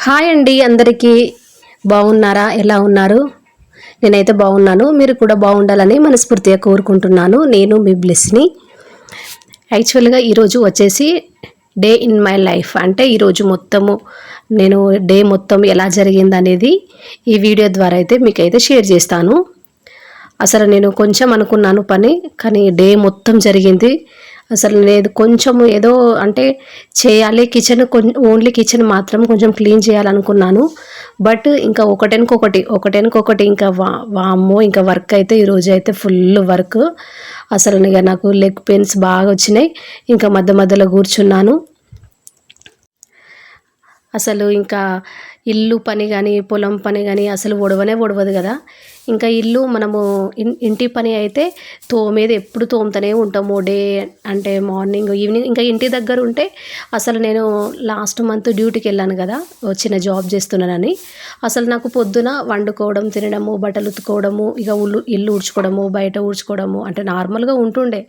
Hi అండి అందరికీ. బాగున్నారా? ఎలా ఉన్నారు? నేనైతే బాగున్నాను. మీరు కూడా బాగుండాలని మనస్ఫూర్తిగా కోరుకుంటున్నాను. నేను మీ బ్లెస్ని. యాక్చువల్గా ఈరోజు వచ్చేసి డే ఇన్ మై లైఫ్ అంటే ఈరోజు మొత్తము నేను డే మొత్తం ఎలా జరిగిందనేది ఈ వీడియో ద్వారా అయితే మీకైతే షేర్ చేస్తాను. అసలు నేను కొంచెం అనుకున్నాను పని, కానీ డే మొత్తం జరిగింది. అసలు నేను కొంచెము ఏదో అంటే చేయాలి, కిచెన్ ఓన్లీ కిచెన్ మాత్రం కొంచెం క్లీన్ చేయాలనుకున్నాను. బట్ ఇంకా ఒకటెనకొకటి ఇంకా వామ్మో ఇంకా వర్క్ అయితే ఈరోజు అయితే ఫుల్ వర్క్. అసలు ఇక నాకు లెగ్ పెయిన్స్ బాగా వచ్చినాయి. ఇంకా మధ్య మధ్యలో కూర్చున్నాను. అసలు ఇంకా ఇల్లు పని కానీ పొలం పని కానీ అసలు ఒడవదు కదా. ఇంకా ఇల్లు మనము ఇంటి పని అయితే తోమేది ఎప్పుడు తోముతూనే ఉంటాము, డే అంటే మార్నింగ్ ఈవినింగ్. ఇంకా ఇంటి దగ్గర ఉంటే అసలు నేను లాస్ట్ మంత్ డ్యూటీకి వెళ్ళాను కదా, చిన్న జాబ్ చేస్తున్నానని. అసలు నాకు పొద్దున వండుకోవడం, తినడము, బట్టలు ఉతుకోవడము, ఇక ఇల్లు ఊడ్చుకోవడము, బయట ఊడ్చుకోవడము అంటే నార్మల్గా ఉంటుండే.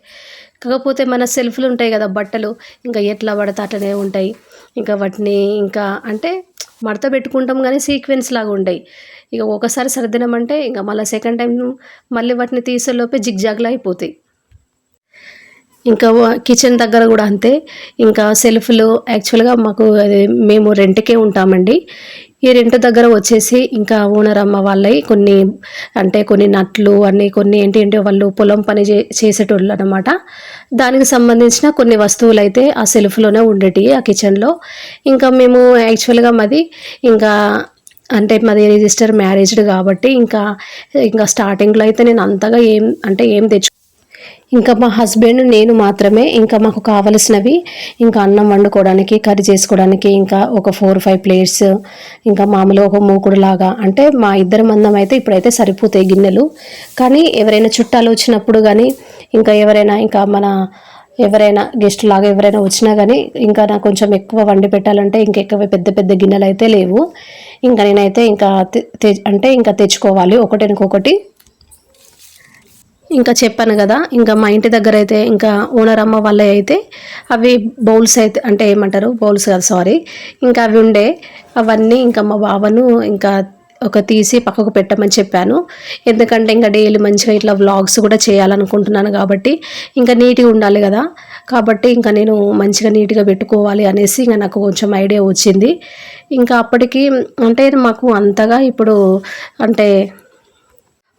కాకపోతే మన సెల్ఫ్లు ఉంటాయి కదా బట్టలు, ఇంకా ఎట్లా పడితే అట్లనే ఉంటాయి. ఇంకా వాటిని ఇంకా అంటే మడత పెట్టుకుంటాం కానీ సీక్వెన్స్ లాగా ఉంటాయి. ఇక ఒకసారి సర్దినామంటే ఇంకా మళ్ళీ సెకండ్ టైం మళ్ళీ వాటిని తీసేలోపే జిగ్జాగ్లా అయిపోతాయి. ఇంకా కిచెన్ దగ్గర కూడా అంతే. ఇంకా సెల్ఫ్లు యాక్చువల్గా మాకు మేము రెంట్కే ఉంటామండి. ఈ రెంట్ దగ్గర వచ్చేసి ఇంకా ఓనర్ అమ్మ వాళ్ళవి కొన్ని నట్లు అన్నీ కొన్ని ఏంటి వాళ్ళు పొలం పని చేసేటోళ్ళు అనమాట. దానికి సంబంధించిన కొన్ని వస్తువులు అయితే ఆ సెల్ఫ్లోనే ఉండేటివి ఆ కిచెన్లో. ఇంకా మేము యాక్చువల్గా ఇంకా మాది రిజిస్టర్ మ్యారేజ్డ్ కాబట్టి ఇంకా స్టార్టింగ్లో అయితే నేను అంతగా ఏం ఇంకా మా హస్బెండ్ నేను మాత్రమే. ఇంకా మాకు కావలసినవి ఇంకా అన్నం వండుకోవడానికి, కర్రీ చేసుకోవడానికి ఇంకా ఒక 4-5 ప్లేట్స్, ఇంకా మామూలుగా ఒక మూకుడు లాగా అంటే మా ఇద్దరి మందం అయితే ఇప్పుడైతే సరిపోతాయి గిన్నెలు. కానీ ఎవరైనా చుట్టాలు వచ్చినప్పుడు కానీ ఇంకా ఎవరైనా గెస్ట్ లాగా ఎవరైనా వచ్చినా కానీ ఇంకా నాకు కొంచెం ఎక్కువ వండి పెట్టాలంటే ఇంకెక్కువ పెద్ద పెద్ద గిన్నెలు అయితే లేవు. ఇంకా నేనైతే ఇంకా తెచ్చుకోవాలి ఒకటికొకటి. ఇంకా చెప్పాను కదా, ఇంకా మా ఇంటి దగ్గర అయితే ఇంకా ఓనర్ అమ్మ వాళ్ళే అయితే అవి బౌల్స్ అయితే ఏమంటారు, బౌల్స్ కాదు సారీ, ఇంకా అవి ఉండే అవన్నీ ఇంకా మా బావను ఇంకా తీసి పక్కకు పెట్టమని చెప్పాను. ఎందుకంటే ఇంకా డైలీ మంచిగా ఇట్లా వ్లాగ్స్ కూడా చేయాలనుకుంటున్నాను కాబట్టి ఇంకా నీట్గా ఉండాలి కదా. కాబట్టి ఇంకా నేను మంచిగా నీట్గా పెట్టుకోవాలి అనేసి ఇంకా నాకు కొంచెం ఐడియా వచ్చింది. ఇంకా అప్పటికి మాకు అంతగా ఇప్పుడు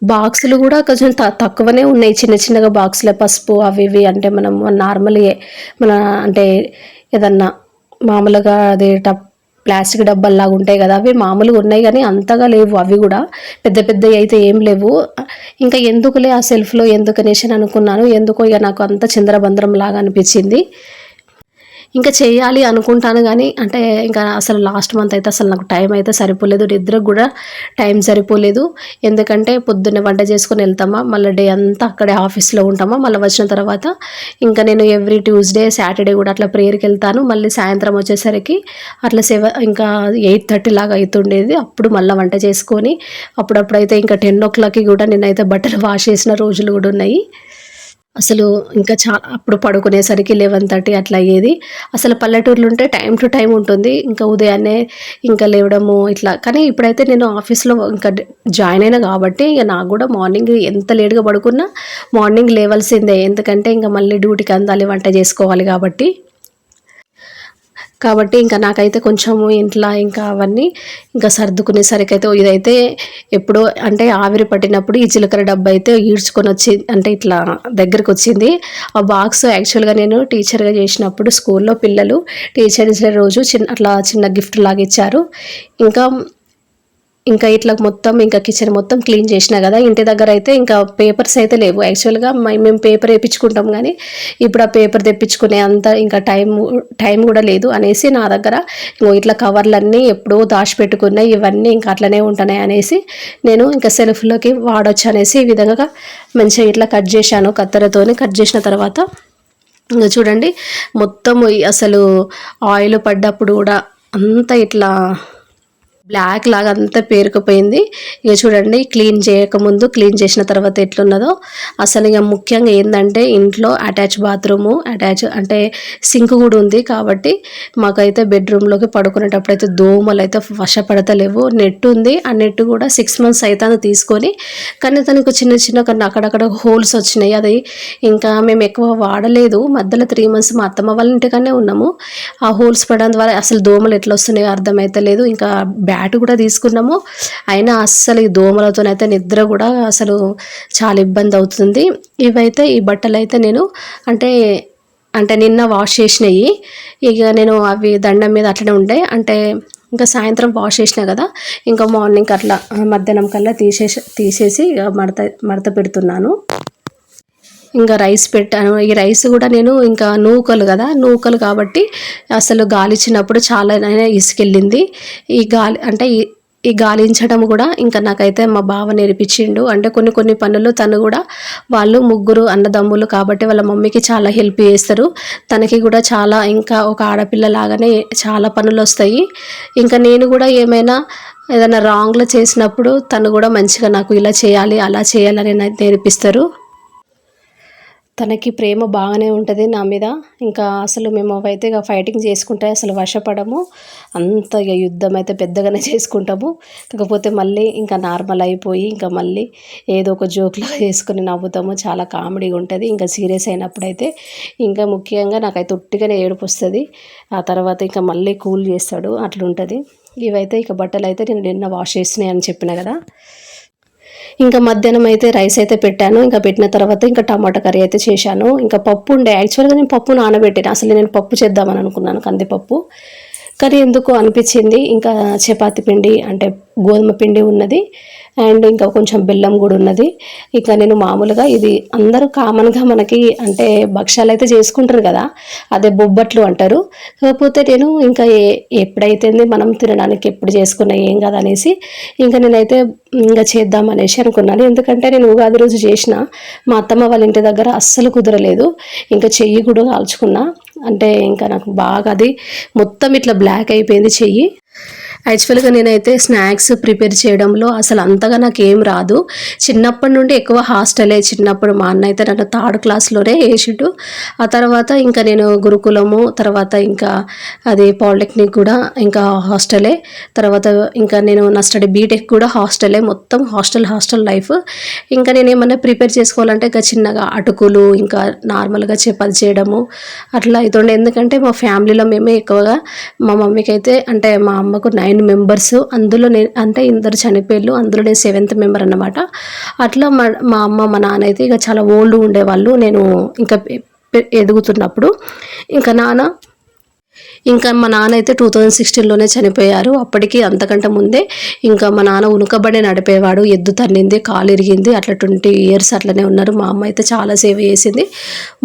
బాక్సులు కూడా కొంచెం తక్కువనే ఉన్నాయి. చిన్న చిన్నగా బాక్సులే పసుపు అవి ఇవి మనం నార్మల్గా మన ఏదన్నా మామూలుగా ప్లాస్టిక్ డబ్బాల్లాగా ఉంటాయి కదా, అవి మామూలుగా ఉన్నాయి కానీ అంతగా లేవు. అవి కూడా పెద్ద పెద్దవి అయితే ఏం లేవు. ఇంకా ఎందుకులే ఆ సెల్ఫ్లో ఎందుకనేసి అనుకున్నాను. ఎందుకో ఇక నాకు అంత చిందరబందరం లాగా అనిపించింది. ఇంకా చేయాలి అనుకుంటాను కానీ ఇంకా అసలు లాస్ట్ మంత్ అయితే అసలు నాకు టైం అయితే సరిపోలేదు, నిద్రకు కూడా టైం సరిపోలేదు. ఎందుకంటే పొద్దున్నే వంట చేసుకొని వెళ్తామా, మళ్ళీ డే అంతా అక్కడే ఆఫీస్లో ఉంటామా, మళ్ళీ వచ్చిన తర్వాత ఇంకా నేను ఎవ్రీ ట్యూస్డే సాటర్డే కూడా అట్లా ప్రేయర్కి వెళ్తాను. మళ్ళీ సాయంత్రం వచ్చేసరికి అట్లా 7 ఇంకా 8:30 లాగా అవుతుండేది. అప్పుడు మళ్ళీ వంట చేసుకొని అప్పుడప్పుడైతే ఇంకా 10 o'clockకి కూడా నేనైతే బట్టలు వాష్ చేసిన రోజులు కూడా ఉన్నాయి. అసలు ఇంకా అప్పుడు పడుకునేసరికి 11:30 అట్లా అయ్యేది. అసలు పల్లెటూర్లు ఉంటే టైం టు టైం ఉంటుంది. ఇంకా ఉదయాన్నే ఇంకా లేవడము ఇట్లా. కానీ ఇప్పుడైతే నేను ఆఫీస్లో ఇంకా జాయిన్ అయినా కాబట్టి ఇక నాకు కూడా మార్నింగ్ ఎంత లేట్గా పడుకున్నా మార్నింగ్ లేవాల్సిందే. ఎందుకంటే ఇంకా మళ్ళీ డ్యూటీకి అందాలి, వంట చేసుకోవాలి కాబట్టి ఇంకా నాకైతే కొంచెము ఇంట్లో ఇంకా అవన్నీ ఇంకా సర్దుకునేసరికి అయితే ఇదైతే ఎప్పుడో ఆవిరి పట్టినప్పుడు ఈ జీలకర్ర డబ్బా అయితే ఈడ్చుకొని వచ్చి ఇట్లా దగ్గరికి వచ్చింది. ఆ బాక్స్ యాక్చువల్గా నేను టీచర్గా చేసినప్పుడు స్కూల్లో పిల్లలు టీచర్స్ డే రోజు చిన్న గిఫ్ట్ లాగా ఇచ్చారు. ఇంకా ఇట్లా మొత్తం ఇంకా కిచెన్ మొత్తం క్లీన్ చేసినా కదా. ఇంటి దగ్గర అయితే ఇంకా పేపర్స్ అయితే లేవు. యాక్చువల్గా మేము పేపర్ వేయించుకుంటాం కానీ ఇప్పుడు ఆ పేపర్ తెప్పించుకునే అంత ఇంకా టైం కూడా లేదు అనేసి నా దగ్గర ఇట్లా కవర్లన్నీ ఎప్పుడో దాచిపెట్టుకున్నాయి, ఇవన్నీ ఇంకా అట్లనే ఉంటున్నాయి అనేసి నేను ఇంకా సెల్ఫ్లోకి వాడొచ్చు అనేసి ఈ విధంగా మంచిగా ఇట్లా కట్ చేశాను. కత్తెరతోని కట్ చేసిన తర్వాత ఇంకా చూడండి మొత్తం అసలు ఆయిల్ పడ్డప్పుడు కూడా అంతా ఇట్లా బ్లాక్ లాగా అంతా పేరుకుపోయింది. ఇక చూడండి, క్లీన్ చేయకముందు క్లీన్ చేసిన తర్వాత ఎట్లున్నదో. అసలు ఇక ముఖ్యంగా ఏంటంటే ఇంట్లో అటాచ్ బాత్రూము, అటాచ్ అంటే సింక్ కూడా ఉంది కాబట్టి మాకైతే బెడ్రూమ్లోకి పడుకునేటప్పుడు అయితే దోమలు అయితే వశపడతలేవు. నెట్ ఉంది, ఆ నెట్ కూడా 6 months అవుతుంది తీసుకొని, కానీ తనకు చిన్న చిన్న కొన్ని అక్కడక్కడ హోల్స్ వచ్చినాయి. అది ఇంకా మేము ఎక్కువ వాడలేదు. మధ్యలో 3 months మా అత్తమ్మ వాళ్ళ ఇంటికనే ఉన్నాము. ఆ హోల్స్ పడడం ద్వారా అసలు దోమలు ఎట్లా వస్తున్నాయో అర్థమైతలేదు. ఇంకా బ్యాట్ కూడా తీసుకున్నాము, అయినా అస్సలు ఈ దోమలతోనైతే నిద్ర కూడా అసలు చాలా ఇబ్బంది అవుతుంది. ఇవైతే ఈ బట్టలు అయితే నేను అంటే అంటే నిన్న వాష్ చేసినాయి. ఇక నేను అవి దండం మీద అట్లనే ఉండే, అంటే ఇంకా సాయంత్రం వాష్ చేసినా కదా, ఇంకా మార్నింగ్ అట్లా మధ్యాహ్నం కల్లా తీసేసి ఇక మడత పెడుతున్నాను. ఇంకా రైస్ పెట్టాను. ఈ రైస్ కూడా నేను ఇంకా నూకలు కదా, నూకలు కాబట్టి అసలు గాలిచ్చినప్పుడు చాలా ఇసుకెళ్ళింది. ఈ గాలి అంటే ఈ గాలించడం కూడా ఇంకా నాకైతే మా బావ నేర్పించిండు. అంటే కొన్ని కొన్ని పనులు తను కూడా, వాళ్ళు ముగ్గురు అన్నదమ్ములు కాబట్టి వాళ్ళ మమ్మీకి చాలా హెల్ప్ చేస్తారు. తనకి కూడా చాలా ఇంకా ఒక ఆడపిల్ల లాగానే చాలా పనులు వస్తాయి. ఇంకా నేను కూడా ఏదైనా రాంగ్లో చేసినప్పుడు తను కూడా మంచిగా నాకు ఇలా చేయాలి అలా చేయాలని నేర్పిస్తారు. తనకి ప్రేమ బాగానే ఉంటుంది నా మీద. ఇంకా అసలు మేము అయితే ఇక ఫైటింగ్ చేసుకుంటే అసలు వశపడము. అంత ఇక యుద్ధం అయితే పెద్దగానే చేసుకుంటాము. కాకపోతే మళ్ళీ ఇంకా నార్మల్ అయిపోయి ఇంకా మళ్ళీ ఏదో ఒక జోక్లాగా చేసుకుని నవ్వుతాము. చాలా కామెడీగా ఉంటుంది. ఇంకా సీరియస్ అయినప్పుడైతే ఇంకా ముఖ్యంగా నాకైతే ఉట్టిగానే ఏడుపు వస్తుంది. ఆ తర్వాత ఇంకా మళ్ళీ కూల్ చేస్తాడు, అట్లుంటుంది. ఇవైతే ఇక బట్టలు అయితే నేను నిన్న వాష్ చేసినాయి అని చెప్పిన కదా. ఇంకా మధ్యాహ్నం అయితే రైస్ అయితే పెట్టాను. ఇంకా పెట్టిన తర్వాత ఇంకా టమాటా కర్రీ అయితే చేశాను. ఇంకా పప్పు ఉండే, యాక్చువల్గా నేను పప్పు నానబెట్టాను. అసలు నేను పప్పు చేద్దామని అనుకున్నాను, కందిపప్పు. కానీ ఎందుకో అనిపించింది ఇంకా చపాతి పిండి అంటే గోధుమ పిండి ఉన్నది, అండ్ ఇంకా కొంచెం బెల్లం కూడా ఉన్నది. ఇక నేను మామూలుగా ఇది అందరూ కామన్గా మనకి అంటే భక్షాలు అయితే చేసుకుంటారు కదా, అదే బొబ్బట్లు అంటారు. కాకపోతే నేను ఇంకా ఎప్పుడైతే మనం తినడానికి ఎప్పుడు చేసుకున్నా ఏం కదా అనేసి ఇంకా నేనైతే ఇంకా చేద్దామనేసి అనుకున్నాను. ఎందుకంటే నేను ఉగాది రోజు చేసిన, మా అత్తమ్మ వాళ్ళ ఇంటి దగ్గర అస్సలు కుదరలేదు. ఇంకా చెయ్యి కూడా కాల్చుకున్నా. అంటే ఇంకా నాకు బాగా అది మొత్తం ఇట్లా బ్లాక్ అయిపోయింది చెయ్యి. యాక్చువల్గా నేనైతే స్నాక్స్ ప్రిపేర్ చేయడంలో అసలు అంతగా నాకేం రాదు. చిన్నప్పటి నుండి ఎక్కువ హాస్టలే. చిన్నప్పుడు మా అన్న అయితే నన్ను 3rd క్లాస్లోనే వేసిండు. ఆ తర్వాత ఇంకా నేను గురుకులము, తర్వాత ఇంకా అది పాలిటెక్నిక్ కూడా ఇంకా హాస్టలే. తర్వాత ఇంకా నేను నా స్టడీ బీటెక్ కూడా హాస్టలే. మొత్తం హాస్టల్ లైఫ్. ఇంకా నేను ఏమన్నా ప్రిపేర్ చేసుకోవాలంటే ఇంకా చిన్నగా అటుకులు, ఇంకా నార్మల్గా చపాతి చేయడము అట్లా అవుతుండే. ఎందుకంటే మా ఫ్యామిలీలో మేమే ఎక్కువగా, మా మమ్మీకి అయితే అంటే మా అమ్మకు 9 members, అందులో నేను అంటే ఇద్దరు చనిపోయారు, అందులో నేను 7th member అన్నమాట. అట్లా మా అమ్మ మా నాన్న అయితే ఇక చాలా ఓల్డ్ ఉండేవాళ్ళు నేను ఇంకా ఎదుగుతున్నప్పుడు. ఇంకా మా నాన్న అయితే 2016లోనే చనిపోయారు. అప్పటికి అంతకంటే ముందే ఇంకా మా నాన్న ఉనుకబడే నడిపేవాడు. ఎద్దు తన్నింది, కాలు ఇరిగింది, అట్లా 20 years అట్లనే ఉన్నారు. మా అమ్మ అయితే చాలా సేవ చేసింది.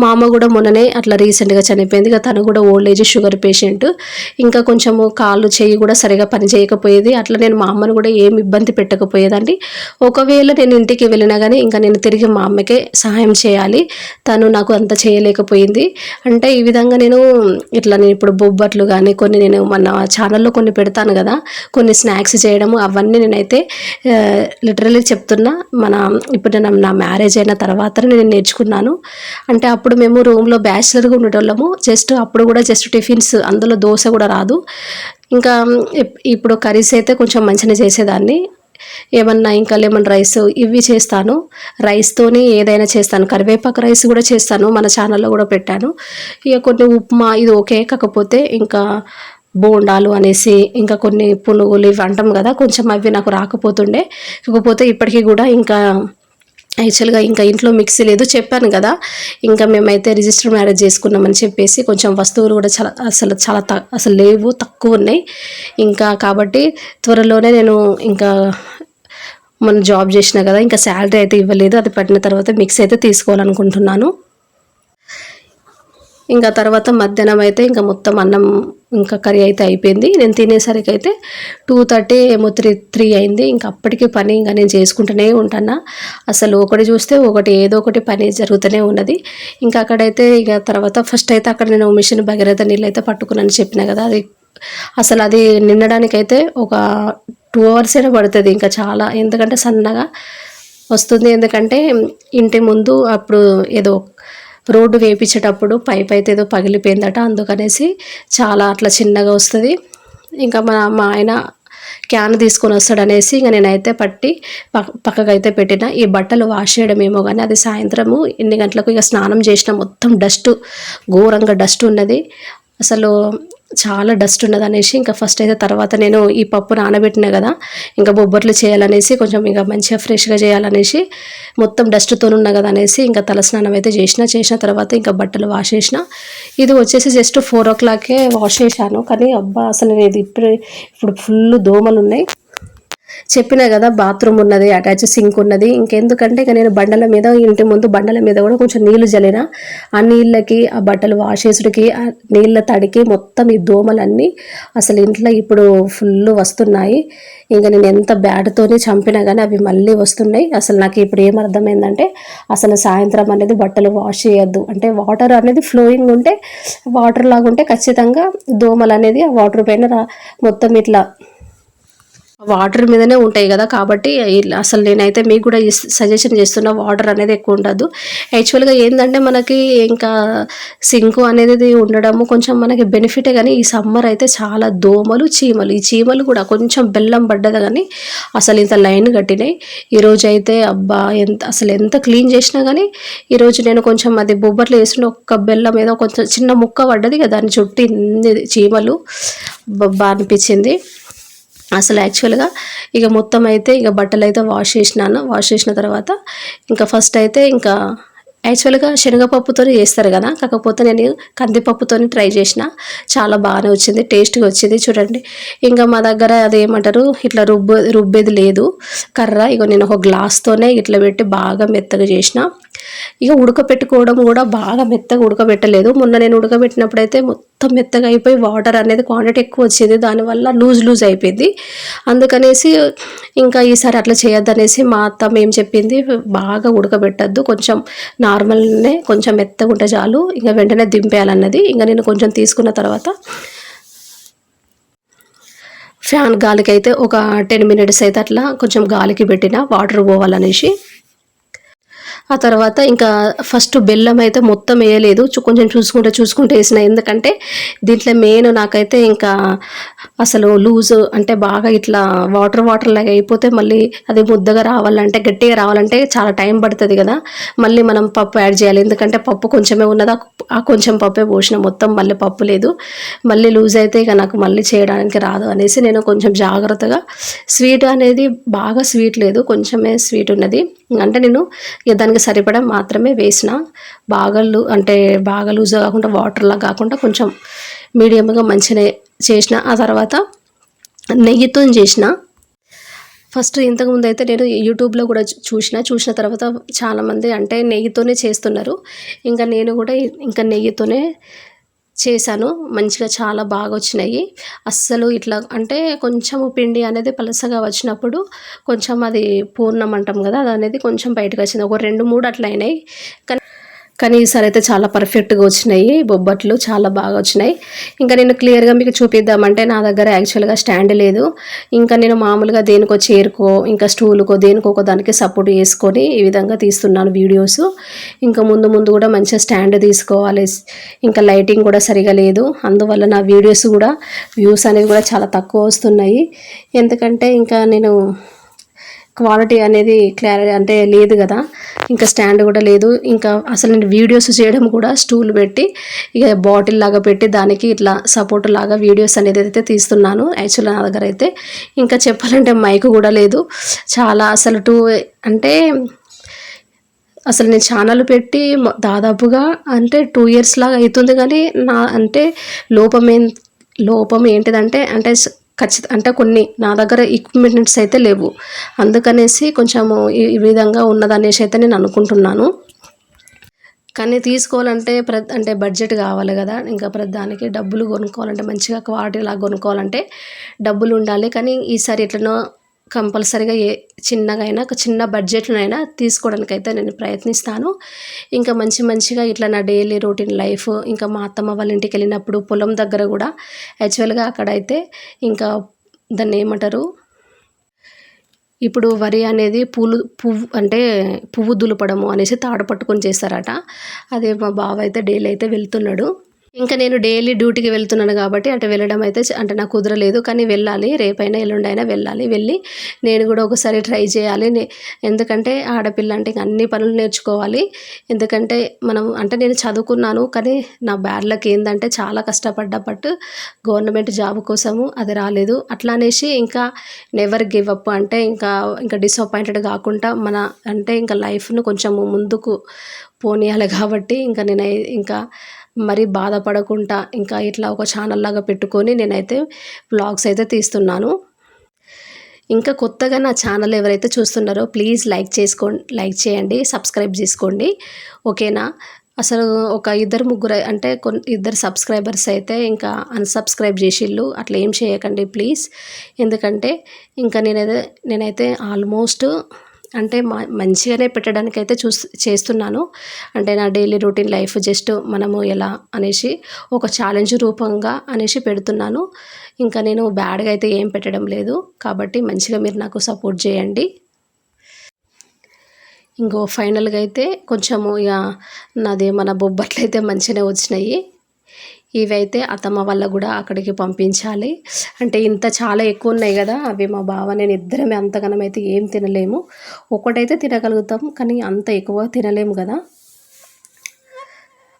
మా అమ్మ కూడా మొన్ననే అట్లా రీసెంట్గా చనిపోయింది. ఇక తను కూడా ఓల్డ్ ఏజ్ షుగర్ పేషెంట్. ఇంకా కొంచెము కాళ్ళు చెయ్యి కూడా సరిగా పని చేయకపోయేది. అట్లా నేను మా అమ్మను కూడా ఏమి ఇబ్బంది పెట్టకపోయేదండి. ఒకవేళ నేను ఇంటికి వెళ్ళినా కానీ ఇంకా నేను తిరిగి మా అమ్మకే సహాయం చేయాలి. తను నాకు అంత చేయలేకపోయింది. అంటే ఈ విధంగా నేను ఇప్పుడు బొబ్బట్లు కానీ కొన్ని నేను మన ఛానల్లో కొన్ని పెడతాను కదా, కొన్ని స్నాక్స్ చేయడము అవన్నీ నేనైతే లిటరల్లీ చెప్తున్నా. ఇప్పుడు నేను నా మ్యారేజ్ అయిన తర్వాతనే నేను నేర్చుకున్నాను. అంటే అప్పుడు మేము రూమ్లో బ్యాచిలర్గా ఉండేటోళ్ళము. అప్పుడు కూడా జస్ట్ టిఫిన్స్, అందులో దోశ కూడా రాదు. ఇంకా ఇప్పుడు కర్రీస్ అయితే కొంచెం మంచిగా చేసేదాన్ని. ఏమన్నా ఇంకా లెమన్ రైస్ ఇవి చేస్తాను. రైస్తోని ఏదైనా చేస్తాను. కరివేపాకు రైస్ కూడా చేస్తాను, మన ఛానల్లో కూడా పెట్టాను. ఇక కొన్ని ఉప్మా ఇది ఓకే. కాకపోతే ఇంకా బోండాలు అనేసి ఇంకా కొన్ని పునుగులు ఇవి అంటాం కదా, కొంచెం అవి నాకు రాకపోతుండే. కాకపోతే ఇప్పటికీ కూడా ఇంకా యాక్చువల్గా ఇంకా ఇంట్లో మిక్సీ లేదు, చెప్పాను కదా. ఇంకా మేమైతే రిజిస్టర్ మ్యారేజ్ చేసుకున్నామని చెప్పేసి కొంచెం వస్తువులు కూడా అసలు లేవు, తక్కువ ఉన్నాయి. ఇంకా కాబట్టి త్వరలోనే నేను ఇంకా మనం జాబ్ చేసినా కదా, ఇంకా శాలరీ అయితే ఇవ్వలేదు. అది పడిన తర్వాత మిక్సీ అయితే తీసుకోవాలనుకుంటున్నాను. ఇంకా తర్వాత మధ్యాహ్నం అయితే ఇంకా మొత్తం అన్నం ఇంకా కర్రీ అయితే అయిపోయింది. నేను తినేసరికి అయితే 2:30 ఏమో 3 అయింది. ఇంకా అప్పటికి పని ఇంకా నేను చేసుకుంటూనే ఉంటాను. అసలు ఒకటి చూస్తే ఒకటి ఏదో ఒకటి పని జరుగుతూనే ఉన్నది. ఇంకా అక్కడైతే ఇక తర్వాత ఫస్ట్ అయితే అక్కడ నేను మిషన్ భగీరథ నీళ్ళు అయితే పట్టుకున్నాను చెప్పిన కదా, అది అసలు అది నిండడానికైతే ఒక 2 అవర్స్ అయినా పడుతుంది ఇంకా చాలా, ఎందుకంటే సన్నగా వస్తుంది. ఎందుకంటే ఇంటి ముందు అప్పుడు ఏదో రోడ్డు వేయించేటప్పుడు పైప్ అయితే ఏదో పగిలిపోయిందట, అందుకనేసి చాలా అట్లా చిన్నగా వస్తుంది. ఇంకా మా ఆయన క్యాన్ తీసుకొని వస్తాడనేసి ఇంకా నేనైతే పట్టి పక్కకైతే పెట్టిన. ఈ బట్టలు వాష్ చేయడమేమో కానీ అది సాయంత్రము ఎన్ని గంటలకు ఇక స్నానం చేసిన మొత్తం డస్ట్, ఘోరంగా డస్ట్ ఉన్నది, అసలు చాలా డస్ట్ ఉన్నది అనేసి ఇంకా ఫస్ట్ అయితే తర్వాత నేను ఈ పప్పు నానబెట్టినా కదా, ఇంకా బొబ్బట్లు చేయాలనేసి కొంచెం ఇంకా మంచిగా ఫ్రెష్గా చేయాలనేసి మొత్తం డస్ట్తో ఉన్నా కదా అనేసి ఇంకా తలస్నానం అయితే చేసిన తర్వాత ఇంకా బట్టలు వాష్ చేసిన. ఇది వచ్చేసి జస్ట్ 4 o'clockకే వాష్ చేశాను, కానీ అబ్బా అసలు ఇది ఇప్పుడు ఫుల్ దోమలు ఉన్నాయి. చెప్పినా కదా బాత్రూమ్ ఉన్నది, అటాచ్ సింక్ ఉన్నది. ఇంకెందుకంటే ఇక నేను బండల మీద, ఇంటి ముందు బండల మీద కూడా కొంచెం నీళ్లు జల్లిన, ఆ నీళ్ళకి ఆ బట్టలు వాష్ చేసుడికి ఆ నీళ్ళ తడికి మొత్తం ఈ దోమలన్నీ అసలు ఇంట్లో ఇప్పుడు ఫుల్ వస్తున్నాయి. ఇంకా నేను ఎంత బ్యాట్తోని చంపినా కానీ అవి మళ్ళీ వస్తున్నాయి. అసలు నాకు ఇప్పుడు ఏమర్థమైందంటే అసలు సాయంత్రం అనేది బట్టలు వాష్ చేయొద్దు, అంటే వాటర్ అనేది ఫ్లోయింగ్ ఉంటే, వాటర్ లాగా ఉంటే ఖచ్చితంగా దోమలు అనేది ఆ వాటర్ పైన మొత్తం ఇట్లా వాటర్ మీదనే ఉంటాయి కదా. కాబట్టి అసలు నేనైతే మీకు కూడా సజెషన్ చేస్తున్నా, వాటర్ అనేది ఎక్కువ ఉండదు. యాక్చువల్గా ఏంటంటే మనకి ఇంకా సింకు అనేది ఉండడము కొంచెం మనకి బెనిఫిటే, కానీ ఈ సమ్మర్ అయితే చాలా దోమలు, చీమలు. ఈ చీమలు కూడా కొంచెం బెల్లం పడ్డది కానీ అసలు ఇంత లైన్ కట్టినాయి. ఈరోజు అయితే అబ్బా అసలు ఎంత క్లీన్ చేసినా కానీ ఈరోజు నేను కొంచెం అది బొబ్బట్లు వేసిన ఒక్క బెల్లం ఏదో కొంచెం చిన్న ముక్క పడ్డది కదా, దాని చుట్టూ ఇన్ని చీమలు బొబ్బా అనిపించింది అసలు. యాక్చువల్గా ఇక మొత్తం అయితే ఇక బట్టలు అయితే వాష్ చేసిన తర్వాత ఇంకా ఫస్ట్ అయితే ఇంకా యాక్చువల్గా శనగపప్పుతో చేస్తారు కదా, కాకపోతే నేను కందిపప్పుతో ట్రై చేసిన, చాలా బాగానే వచ్చింది, టేస్ట్గా వచ్చింది. చూడండి ఇంకా మా దగ్గర అదేమంటారు ఇట్లా రుబ్బేది లేదు కర్ర, ఇక నేను ఒక గ్లాస్తోనే ఇట్లా పెట్టి బాగా మెత్తగా చేసిన. ఇక ఉడకపెట్టుకోవడం కూడా బాగా మెత్తగా ఉడకబెట్టలేదు, మొన్న నేను ఉడకబెట్టినప్పుడు అయితే మొత్తం మెత్తగా అయిపోయి వాటర్ అనేది క్వాంటిటీ ఎక్కువ వచ్చింది, దానివల్ల లూజ్ అయిపోయింది. అందుకనేసి ఇంకా ఈసారి అట్లా చేయొద్దనేసి మా అత్త ఏం చెప్పింది, బాగా ఉడకబెట్టద్దు, కొంచెం నార్మల్నే కొంచెం మెత్తగా ఉంటే చాలు, ఇంకా వెంటనే దింపేయాలన్నది. ఇంకా నేను కొంచెం తీసుకున్న తర్వాత ఫ్యాన్ గాలికి అయితే ఒక 10 minutes అయితే అట్లా కొంచెం గాలికి పెట్టిన, వాటర్ పోవాలనేసి. ఆ తర్వాత ఇంకా ఫస్ట్ బెల్లం అయితే మొత్తం వేయలేదు, కొంచెం చూసుకుంటే వేసిన, ఎందుకంటే దీంట్లో మెయిన్ నాకైతే ఇంకా అసలు లూజ్ అంటే బాగా ఇట్లా వాటర్ లాగా అయిపోతే మళ్ళీ అది ముద్దగా రావాలంటే, గట్టిగా రావాలంటే చాలా టైం పడుతుంది కదా, మళ్ళీ మనం పప్పు యాడ్ చేయాలి, ఎందుకంటే పప్పు కొంచెమే ఉన్నది, ఆ కొంచెం పప్పే పోసిన, మొత్తం మళ్ళీ పప్పు లేదు, మళ్ళీ లూజ్ అయితే ఇక నాకు మళ్ళీ చేయడానికి రాదు అనేసి నేను కొంచెం జాగ్రత్తగా, స్వీట్ అనేది బాగా స్వీట్ లేదు, కొంచెమే స్వీట్ ఉన్నది, అంటే నేను ఇక దానికి సరిపడా మాత్రమే వేసిన, అంటే బాగా లూజ్ కాకుండా వాటర్లా కాకుండా కొంచెం మీడియంగా మంచిగా చేసిన. ఆ తర్వాత నెయ్యితో చేసిన. ఫస్ట్ ఇంతకుముందు అయితే నేను యూట్యూబ్లో కూడా చూసిన తర్వాత చాలామంది అంటే నెయ్యితోనే చేస్తున్నారు, ఇంకా నేను కూడా ఇంకా నెయ్యితోనే చేశాను, మంచిగా చాలా బాగా వచ్చినాయి. అస్సలు ఇట్లా అంటే కొంచెం పిండి అనేది పలసగా వచ్చినప్పుడు కొంచెం అది పూర్ణం అంటాం కదా, అది అనేది కొంచెం బయటకు వచ్చింది, ఒక 2-3 అట్లా అయినాయి, కానీ ఈసారి అయితే చాలా పర్ఫెక్ట్గా వచ్చినాయి బొబ్బట్లు, చాలా బాగా వచ్చినాయి. ఇంకా నేను క్లియర్గా మీకు చూపిద్దామంటే నా దగ్గర యాక్చువల్గా స్టాండ్ లేదు, ఇంకా నేను మామూలుగా దేనికో చైర్కో ఇంకా స్టూల్కో దేనికో ఒక దానికి సపోర్ట్ చేసుకొని ఈ విధంగా తీస్తున్నాను వీడియోస్. ఇంకా ముందు కూడా మంచిగా స్టాండ్ తీసుకోవాలి, ఇంకా లైటింగ్ కూడా సరిగా లేదు, అందువల్ల నా వీడియోస్ కూడా వ్యూస్ అనేవి కూడా చాలా తక్కువ వస్తున్నాయి, ఎందుకంటే ఇంకా నేను క్వాలిటీ అనేది క్లారిటీ అంటే లేదు కదా, ఇంకా స్టాండ్ కూడా లేదు, ఇంకా అసలు నేను వీడియోస్ చేయడం కూడా స్టూల్ పెట్టి ఇక బాటిల్ లాగా పెట్టి దానికి ఇట్లా సపోర్ట్ లాగా వీడియోస్ అనేది అయితే తీస్తున్నాను. యాక్చువల్గా నా దగ్గర అయితే ఇంకా చెప్పాలంటే మైక్ కూడా లేదు, చాలా అసలు అంటే అసలు నేను ఛానల్ పెట్టి దాదాపుగా అంటే 2 years లాగా అవుతుంది, కానీ నా అంటే లోపం ఏంటిదంటే అంటే కొన్ని నా దగ్గర ఎక్విప్మెంట్స్ అయితే లేవు, అందుకనేసి కొంచెము ఈ విధంగా ఉన్నదనేసి అయితే నేను అనుకుంటున్నాను. కానీ తీసుకోవాలంటే అంటే బడ్జెట్ కావాలి కదా, ఇంకా దానికి డబ్బులు కొనుక్కోవాలంటే మంచిగా క్వాలిటీ లాగా కొనుక్కోవాలంటే డబ్బులు ఉండాలి, కానీ ఈసారి ఎట్లనో కంపల్సరీగా చిన్నగా అయినా ఒక చిన్న బడ్జెట్‌లోనైనా తీసుకోవడానికైతే నేను ప్రయత్నిస్తాను. ఇంకా మంచిగా ఇట్లా నా డైలీ రొటీన్ లైఫ్ ఇంకా మా అత్తమ్మ వాళ్ళ ఇంటికెళ్ళినప్పుడు పొలం దగ్గర గూడా యాక్చువల్‌గా అక్కడైతే ఇంకా దాన్నేమంటారు, ఇప్పుడు వరి అనేది పువ్వు దులపడము అనేసి తాడు పట్టుకొని చేస్తారట. అదే మా బావ అయితే డైలీ అయితే వెళ్తున్నాడు. ఇంకా నేను డైలీ డ్యూటీకి వెళ్తున్నాను కాబట్టి అటు వెళ్ళడం అయితే అంటే నాకు కుదరలేదు. కానీ వెళ్ళాలి. రేపైనా ఎల్లుండైనా వెళ్ళాలి. వెళ్ళి నేను కూడా ఒకసారి ట్రై చేయాలి. ఎందుకంటే ఆడపిల్ల అంటే ఇంక అన్ని పనులు నేర్చుకోవాలి. ఎందుకంటే మనం అంటే నేను చదువుకున్నాను. కానీ నా బ్యాడ్ లక్ ఏందంటే చాలా కష్టపడ్డా బట్ గవర్నమెంట్ జాబ్ కోసము అది రాలేదు. అట్లా అనేసి ఇంకా నెవర్ గివ్ అప్ అంటే ఇంకా డిసప్పాయింటెడ్ కాకుండా అంటే ఇంకా లైఫ్‌ను కొంచెము ముందుకు పోనీయాలి కాబట్టి ఇంకా మరీ బాధపడకుండా ఇంకా ఇట్లా ఒక ఛానల్ లాగా పెట్టుకొని నేనైతే వ్లాగ్స్ అయితే తీస్తున్నాను. ఇంకా కొత్తగా నా ఛానల్ ఎవరైతే చూస్తున్నారో ప్లీజ్ లైక్ చేయండి, సబ్స్క్రైబ్ చేసుకోండి. ఓకేనా? అసలు ఒక ముగ్గురు అంటే ఇద్దరు సబ్స్క్రైబర్స్ అయితే ఇంకా అన్‌సబ్స్క్రైబ్ చేసిళ్ళు. అట్లా ఏం చేయకండి ప్లీజ్. ఎందుకంటే ఇంకా నేనైతే ఆల్మోస్ట్ అంటే మంచిగానే పెట్టడానికైతే చేస్తున్నాను. అంటే నా డైలీ రొటీన్ లైఫ్ జస్ట్ మనము ఎలా అనేసి ఒక ఛాలెంజ్ రూపంగా అనేసి పెడుతున్నాను. ఇంకా నేను బ్యాడ్‌గా అయితే ఏం పెట్టడం లేదు. కాబట్టి మంచిగా మీరు నాకు సపోర్ట్ చేయండి. ఇంకో ఫైనల్‌గా అయితే కొంచెము నాది మన బొబ్బట్లయితే మంచిగానే వచ్చినాయి. ఇవైతే అత్తమ్మ వాళ్ళకు కూడా అక్కడికి పంపించాలి. అంటే చాలా ఎక్కువ ఉన్నాయి కదా, అవి మా బావ నేను ఇద్దరమే అంతగనం అయితే ఏం తినలేము. ఒకటైతే తినగలుగుతాం కానీ అంత ఎక్కువ తినలేము కదా.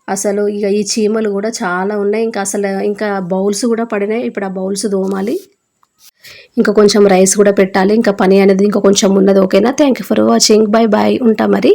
అసలు ఈ చీమలు కూడా చాలా ఉన్నాయి. ఇంకా బౌల్స్ కూడా పడినాయి. ఇప్పుడు ఆ బౌల్స్ తోమాలి. ఇంకా కొంచెం రైస్ కూడా పెట్టాలి. ఇంకా పని అనేది ఇంకా కొంచెం ఉన్నది. ఓకేనా? Thank you for watching. Bye ఉంటా మరి.